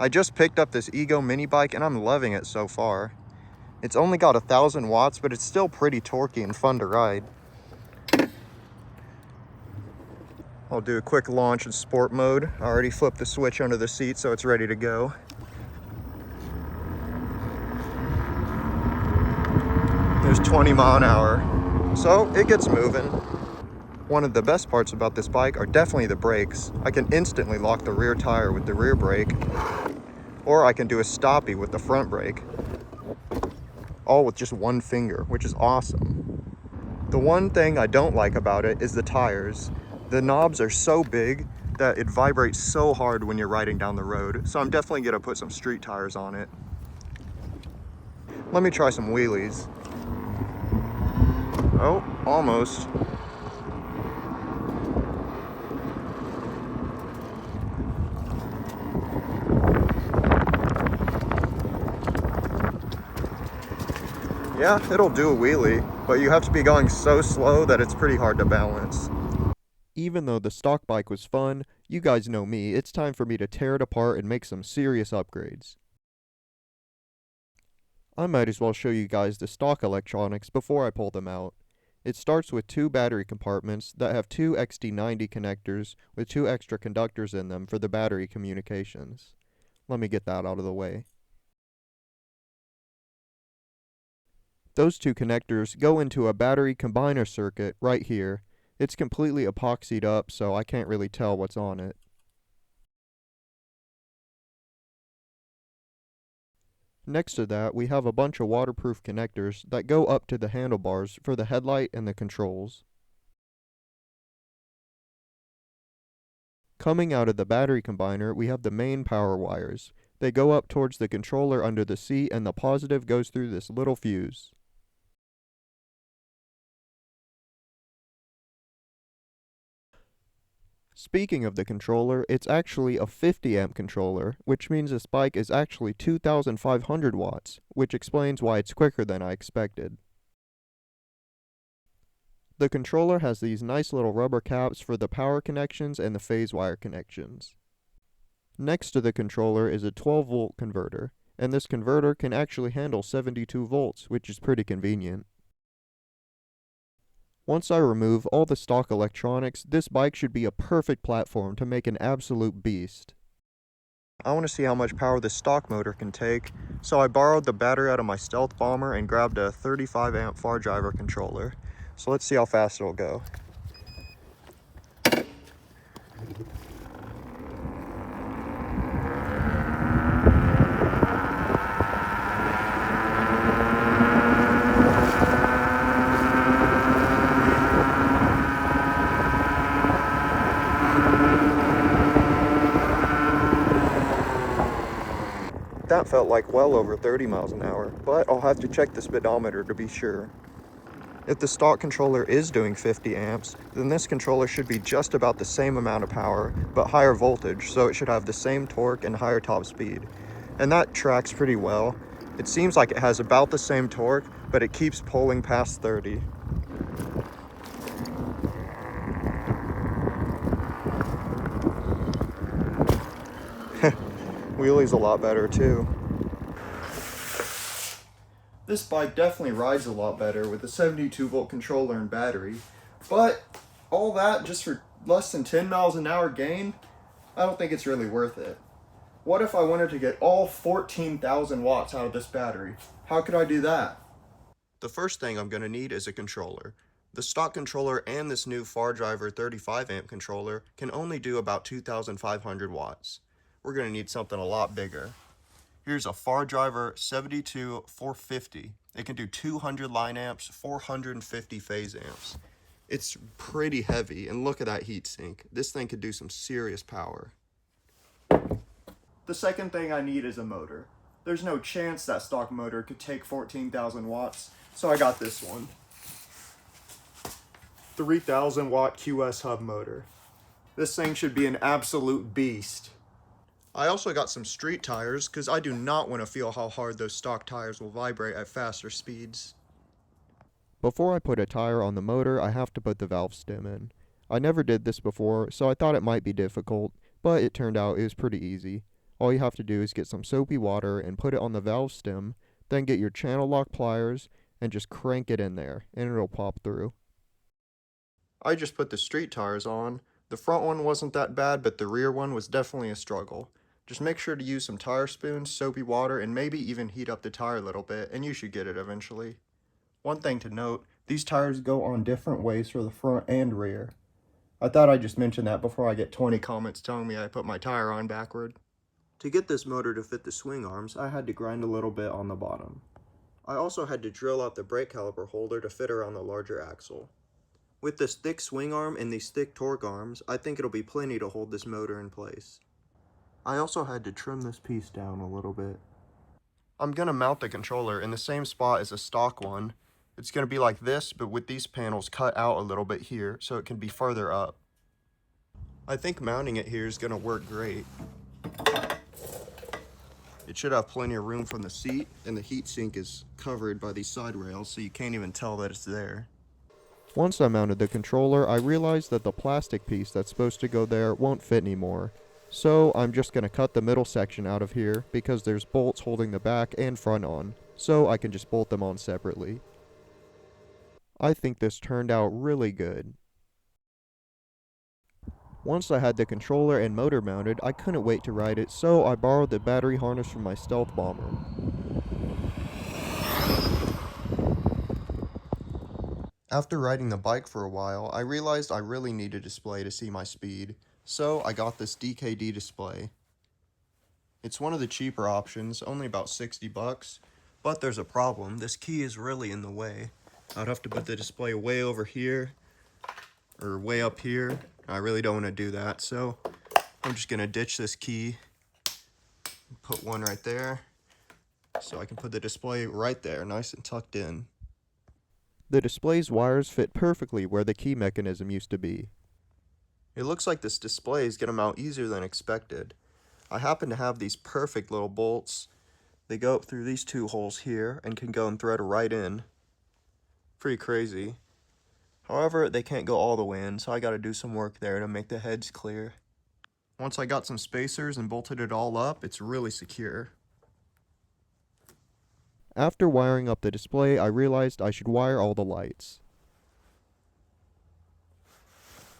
I just picked up this Ego mini bike and I'm loving it so far. It's only got 1,000 watts, but it's still pretty torquey and fun to ride. I'll do a quick launch in sport mode. I already flipped the switch under the seat so it's ready to go. There's 20 mile an hour, so it gets moving. One of the best parts about this bike are definitely the brakes. I can instantly lock the rear tire with the rear brake, or I can do a stoppie with the front brake, all with just one finger, which is awesome. The one thing I don't like about it is the tires. The knobs are so big that it vibrates so hard when you're riding down the road, so I'm definitely gonna put some street tires on it. Let me try some wheelies. Oh, almost. Yeah, it'll do a wheelie, but you have to be going so slow that it's pretty hard to balance. Even though the stock bike was fun, you guys know me, it's time for me to tear it apart and make some serious upgrades. I might as well show you guys the stock electronics before I pull them out. It starts with 2 battery compartments that have 2 XT90 connectors with 2 extra conductors in them for the battery communications. Let me get that out of the way. Those 2 connectors go into a battery combiner circuit right here. It's completely epoxied up, so I can't really tell what's on it. Next to that, we have a bunch of waterproof connectors that go up to the handlebars for the headlight and the controls. Coming out of the battery combiner, we have the main power wires. They go up towards the controller under the seat, and the positive goes through this little fuse. Speaking of the controller, it's actually a 50 amp controller, which means this bike is actually 2,500 watts, which explains why it's quicker than I expected. The controller has these nice little rubber caps for the power connections and the phase wire connections. Next to the controller is a 12 volt converter, and this converter can actually handle 72 volts, which is pretty convenient. Once I remove all the stock electronics, this bike should be a perfect platform to make an absolute beast. I want to see how much power this stock motor can take, so I borrowed the battery out of my Stealth Bomber and grabbed a 35 amp far driver controller. So let's see how fast it'll go. That felt like well over 30 miles an hour, but I'll have to check the speedometer to be sure. If the stock controller is doing 50 amps, then this controller should be just about the same amount of power, but higher voltage, so it should have the same torque and higher top speed. And that tracks pretty well. It seems like it has about the same torque, but it keeps pulling past 30. Wheelie's a lot better too. This bike definitely rides a lot better with a 72 volt controller and battery, but all that just for less than 10 miles an hour gain, I don't think it's really worth it. What if I wanted to get all 14,000 watts out of this battery? How could I do that? The first thing I'm going to need is a controller. The stock controller and this new Far Driver 35 amp controller can only do about 2,500 watts. We're going to need something a lot bigger. Here's a Far Driver 72-450. It can do 200 line amps, 450 phase amps. It's pretty heavy, and look at that heatsink. This thing could do some serious power. The second thing I need is a motor. There's no chance that stock motor could take 14,000 watts, so I got this one. 3,000 watt QS hub motor. This thing should be an absolute beast. I also got some street tires because I do not want to feel how hard those stock tires will vibrate at faster speeds. Before I put a tire on the motor, I have to put the valve stem in. I never did this before, so I thought it might be difficult, but it turned out it was pretty easy. all you have to do is get some soapy water and put it on the valve stem, then get your channel lock pliers and just crank it in there, and it'll pop through. I just put the street tires on. The front one wasn't that bad, but the rear one was definitely a struggle. Just make sure to use some tire spoons, soapy water, and maybe even heat up the tire a little bit, and you should get it eventually. One thing to note, these tires go on different ways for the front and rear. I thought I'd just mention that before I get 20 comments telling me I put my tire on backward. To get this motor to fit the swing arms, I had to grind a little bit on the bottom. I also had to drill out the brake caliper holder to fit around the larger axle. With this thick swing arm and these thick torque arms, I think it'll be plenty to hold this motor in place. I also had to trim this piece down a little bit. I'm going to mount the controller in the same spot as a stock one. It's going to be like this, but with these panels cut out a little bit here, so it can be further up. I think mounting it here is going to work great. It should have plenty of room from the seat, and the heatsink is covered by these side rails, so you can't even tell that it's there. Once I mounted the controller, I realized that the plastic piece that's supposed to go there won't fit anymore. So I'm just going to cut the middle section out of here because there's bolts holding the back and front on, so I can just bolt them on separately. I think this turned out really good. Once I had the controller and motor mounted, I couldn't wait to ride it, so I borrowed the battery harness from my stealth bomber. After riding the bike for a while, I realized I really need a display to see my speed, so I got this DKD display. It's one of the cheaper options, only about 60 bucks, but there's a problem. This key is really in the way. I'd have to put the display way over here, or way up here. I really don't want to do that, so I'm just going to ditch this key, put one right there, so I can put the display right there, nice and tucked in. The display's wires fit perfectly where the key mechanism used to be. It looks like this display is going to mount easier than expected. I happen to have these perfect little bolts. They go up through these two holes here and can go and thread right in. Pretty crazy. However, they can't go all the way in, so I got to do some work there to make the heads clear. Once I got some spacers and bolted it all up, it's really secure. After wiring up the display, I realized I should wire all the lights.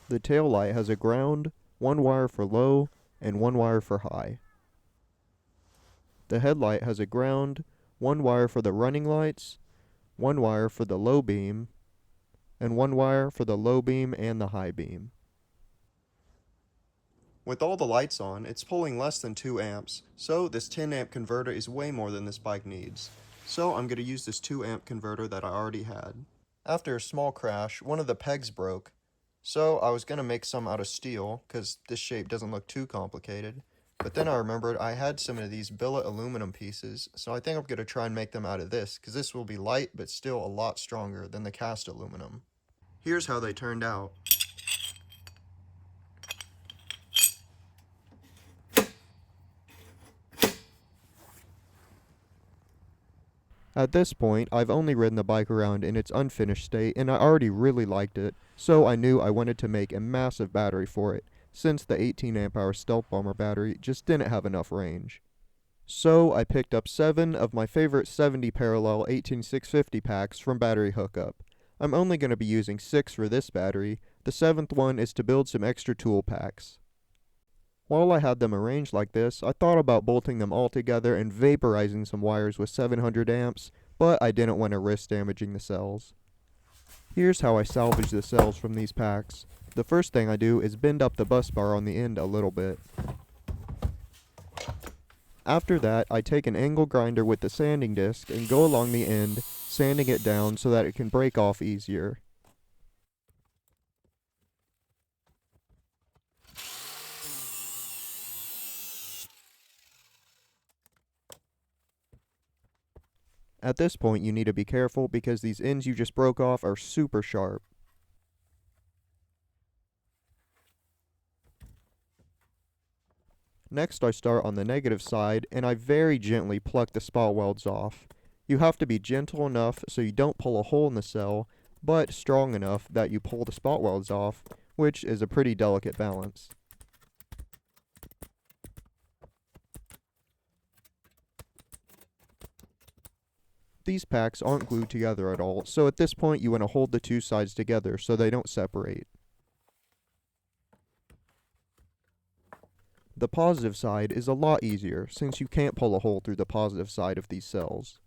The tail light has a ground, one wire for low, and one wire for high. The headlight has a ground, one wire for the running lights, one wire for the low beam, and one wire for the low beam and the high beam. With all the lights on, it's pulling less than 2 amps, so this 10 amp converter is way more than this bike needs. So I'm going to use this 2 amp converter that I already had. After a small crash, one of the pegs broke, so I was going to make some out of steel, because this shape doesn't look too complicated. But then I remembered I had some of these billet aluminum pieces, so I think I'm going to try and make them out of this, because this will be light but still a lot stronger than the cast aluminum. Here's how they turned out. At this point, I've only ridden the bike around in its unfinished state, and I already really liked it, so I knew I wanted to make a massive battery for it, since the 18 amp hour Stealth Bomber battery just didn't have enough range. So I picked up 7 of my favorite 70 parallel 18650 packs from Battery Hookup. I'm only going to be using 6 for this battery. The 7th one is to build some extra tool packs. While I had them arranged like this, I thought about bolting them all together and vaporizing some wires with 700 amps, but I didn't want to risk damaging the cells. Here's how I salvage the cells from these packs. The first thing I do is bend up the bus bar on the end a little bit. After that, I take an angle grinder with the sanding disc and go along the end, sanding it down so that it can break off easier. At this point, you need to be careful because these ends you just broke off are super sharp. Next, I start on the negative side, and I very gently pluck the spot welds off. You have to be gentle enough so you don't pull a hole in the cell, but strong enough that you pull the spot welds off, which is a pretty delicate balance. These packs aren't glued together at all, so at this point you want to hold the two sides together so they don't separate. The positive side is a lot easier since you can't pull a hole through the positive side of these cells.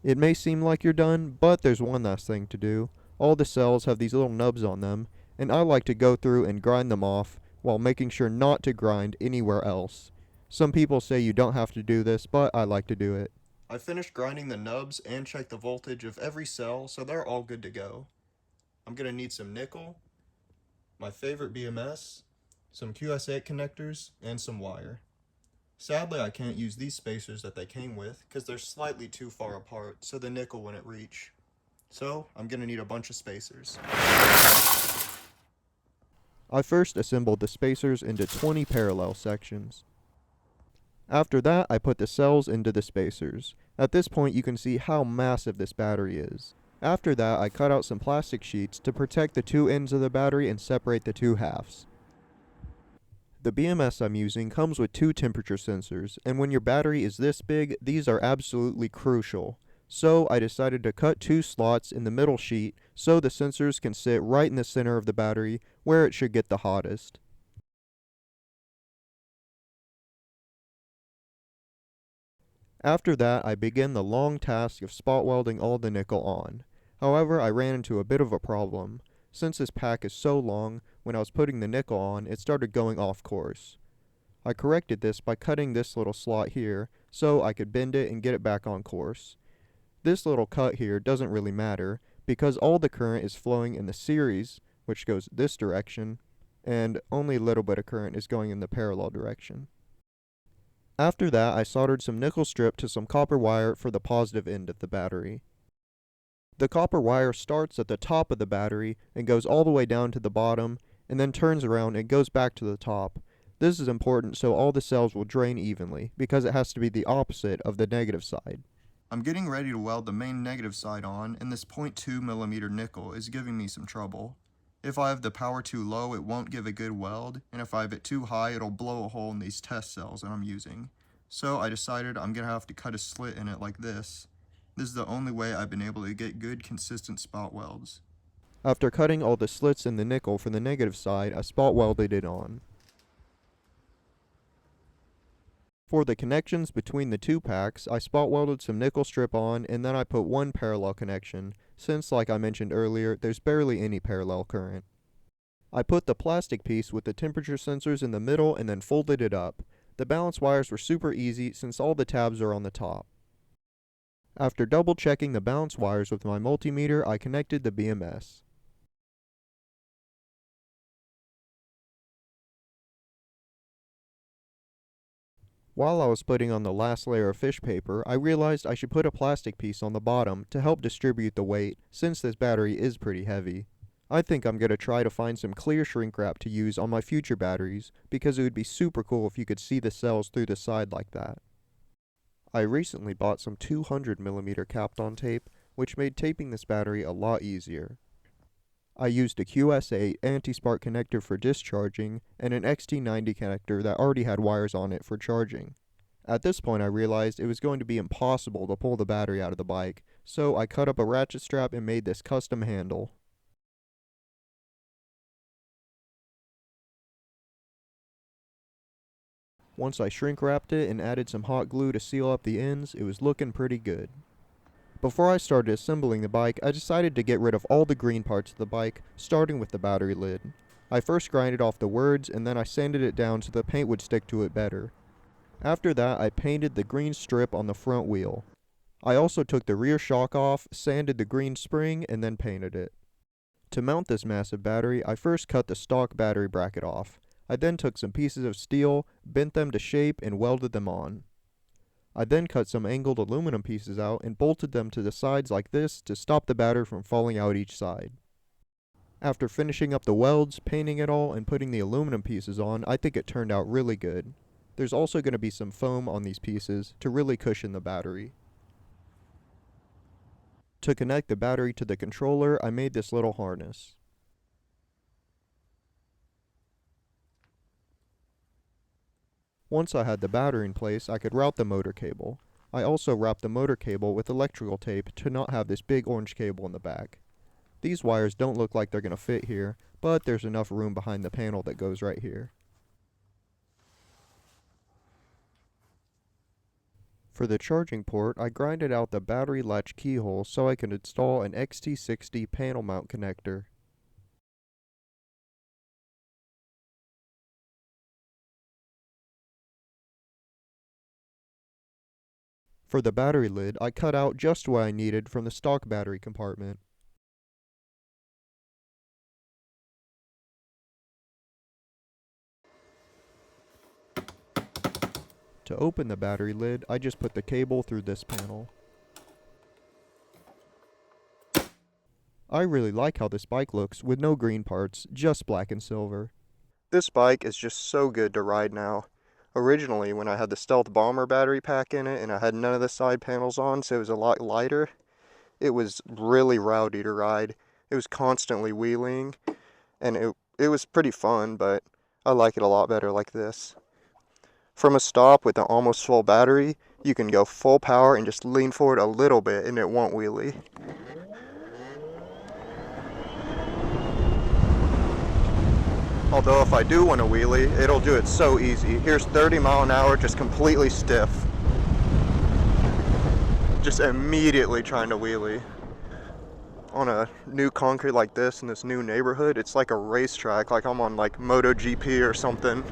It may seem like you're done, but there's one last thing to do. All the cells have these little nubs on them, and I like to go through and grind them off while making sure not to grind anywhere else. Some people say you don't have to do this, but I like to do it. I finished grinding the nubs and checked the voltage of every cell, so they're all good to go. I'm going to need some nickel, my favorite BMS, some QS8 connectors, and some wire. Sadly, I can't use these spacers that they came with because they're slightly too far apart, so the nickel wouldn't reach. So, I'm going to need a bunch of spacers. I first assembled the spacers into 20 parallel sections. After that, I put the cells into the spacers. At this point, you can see how massive this battery is. After that, I cut out some plastic sheets to protect the two ends of the battery and separate the two halves. The BMS I'm using comes with two temperature sensors, and when your battery is this big, these are absolutely crucial. So I decided to cut two slots in the middle sheet so the sensors can sit right in the center of the battery where it should get the hottest. After that, I began the long task of spot welding all the nickel on. However, I ran into a bit of a problem. Since this pack is so long, when I was putting the nickel on, it started going off course. I corrected this by cutting this little slot here, so I could bend it and get it back on course. This little cut here doesn't really matter, because all the current is flowing in the series, which goes this direction, and only a little bit of current is going in the parallel direction. After that, I soldered some nickel strip to some copper wire for the positive end of the battery. The copper wire starts at the top of the battery and goes all the way down to the bottom, and then turns around and goes back to the top. This is important so all the cells will drain evenly, because it has to be the opposite of the negative side. I'm getting ready to weld the main negative side on, and this 0.2mm nickel is giving me some trouble. If I have the power too low, it won't give a good weld, and if I have it too high, it'll blow a hole in these test cells that I'm using. So I decided I'm going to have to cut a slit in it like this. This is the only way I've been able to get good, consistent spot welds. After cutting all the slits in the nickel for the negative side, I spot welded it on. For the connections between the two packs, I spot welded some nickel strip on, and then I put one parallel connection, since, like I mentioned earlier, there's barely any parallel current. I put the plastic piece with the temperature sensors in the middle and then folded it up. The balance wires were super easy since all the tabs are on the top. After double checking the balance wires with my multimeter, I connected the BMS. While I was putting on the last layer of fish paper, I realized I should put a plastic piece on the bottom to help distribute the weight, since this battery is pretty heavy. I think I'm going to try to find some clear shrink wrap to use on my future batteries, because it would be super cool if you could see the cells through the side like that. I recently bought some 200mm Kapton tape, which made taping this battery a lot easier. I used a QS8 anti-spark connector for discharging and an XT90 connector that already had wires on it for charging. At this point I realized it was going to be impossible to pull the battery out of the bike, so I cut up a ratchet strap and made this custom handle. Once I shrink wrapped it and added some hot glue to seal up the ends, it was looking pretty good. Before I started assembling the bike, I decided to get rid of all the green parts of the bike, starting with the battery lid. I first grinded off the words, and then I sanded it down so the paint would stick to it better. After that, I painted the green strip on the front wheel. I also took the rear shock off, sanded the green spring, and then painted it. To mount this massive battery, I first cut the stock battery bracket off. I then took some pieces of steel, bent them to shape, and welded them on. I then cut some angled aluminum pieces out and bolted them to the sides like this to stop the battery from falling out each side. After finishing up the welds, painting it all, and putting the aluminum pieces on, I think it turned out really good. There's also going to be some foam on these pieces to really cushion the battery. To connect the battery to the controller, I made this little harness. Once I had the battery in place, I could route the motor cable. I also wrapped the motor cable with electrical tape to not have this big orange cable in the back. These wires don't look like they're going to fit here, but there's enough room behind the panel that goes right here. For the charging port, I grinded out the battery latch keyhole so I could install an XT60 panel mount connector. For the battery lid, I cut out just what I needed from the stock battery compartment. To open the battery lid, I just put the cable through this panel. I really like how this bike looks with no green parts, just black and silver. This bike is just so good to ride now. Originally, when I had the Stealth Bomber battery pack in it and I had none of the side panels on, so it was a lot lighter, it was really rowdy to ride. It was constantly wheeling, and it was pretty fun, but I like it a lot better like this. From a stop with an almost full battery, you can go full power and just lean forward a little bit and it won't wheelie. Although if I do want to wheelie, it'll do it so easy. Here's 30 mile an hour, just completely stiff. Just immediately trying to wheelie. On a new concrete like this in this new neighborhood, it's like a racetrack, like I'm on like MotoGP or something.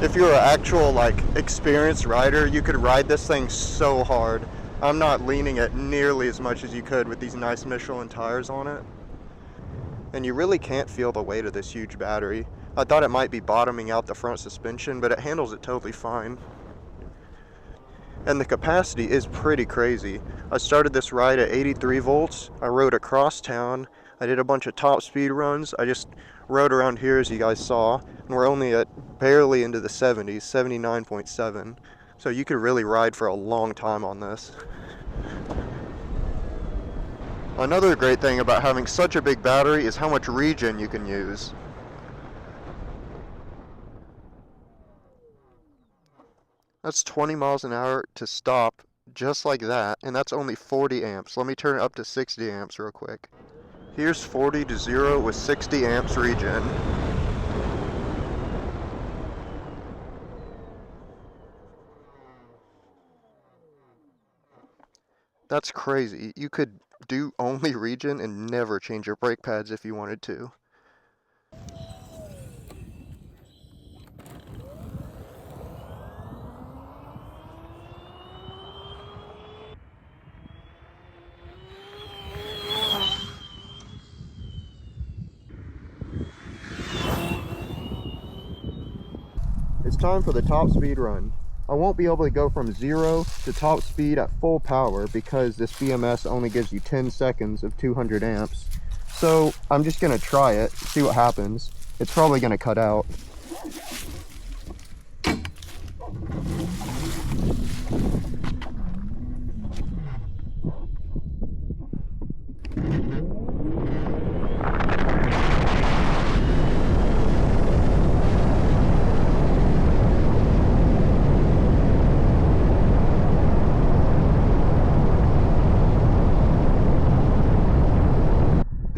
If you're an actual like experienced rider, you could ride this thing so hard. I'm not leaning it nearly as much as you could with these nice Michelin tires on it. And you really can't feel the weight of this huge battery. I thought it might be bottoming out the front suspension, but it handles it totally fine. And the capacity is pretty crazy. I started this ride at 83 volts. I rode across town. I did a bunch of top speed runs. I just rode around here as you guys saw. And we're only at barely into the 70s, 79.7. So you could really ride for a long time on this. Another great thing about having such a big battery is how much regen you can use. That's 20 miles an hour to stop just like that, and that's only 40 amps. Let me turn it up to 60 amps real quick. Here's 40 to 0 with 60 amps regen. That's crazy. You could do only regen and never change your brake pads if you wanted to. It's time for the top speed run. I won't be able to go from 0 to top speed at full power because this BMS only gives you 10 seconds of 200 amps. So I'm just gonna try it, see what happens. It's probably gonna cut out.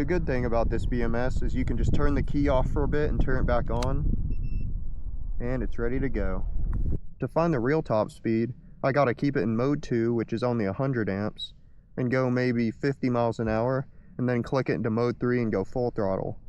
good thing about this BMS is you can just turn the key off for a bit and turn it back on, and it's ready to go. To find the real top speed, I gotta keep it in mode 2, which is only 100 amps, and go maybe 50 miles an hour, and then click it into mode 3 and go full throttle.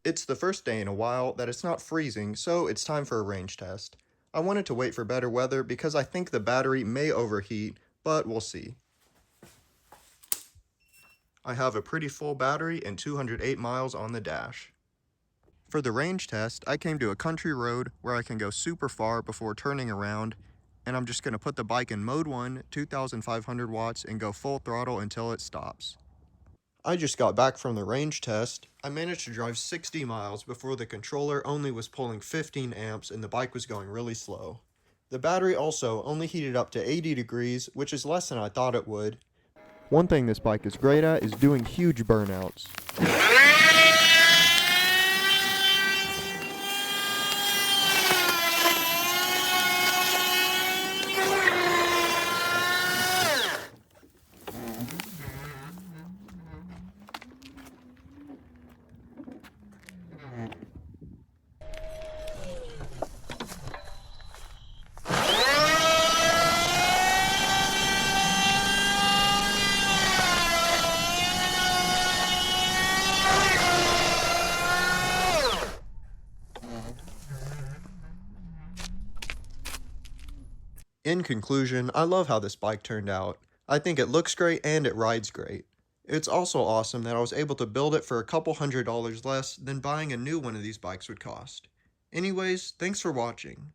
It's the first day in a while that it's not freezing, so it's time for a range test. I wanted to wait for better weather because I think the battery may overheat, but we'll see. I have a pretty full battery and 208 miles on the dash. For the range test, I came to a country road where I can go super far before turning around, and I'm just going to put the bike in mode 1, 2,500 watts, and go full throttle until it stops. I just got back from the range test. I managed to drive 60 miles before the controller only was pulling 15 amps and the bike was going really slow. The battery also only heated up to 80 degrees, which is less than I thought it would. One thing this bike is great at is doing huge burnouts. In conclusion, I love how this bike turned out. I think it looks great and it rides great. It's also awesome that I was able to build it for a couple $100s less than buying a new one of these bikes would cost. Anyways, thanks for watching.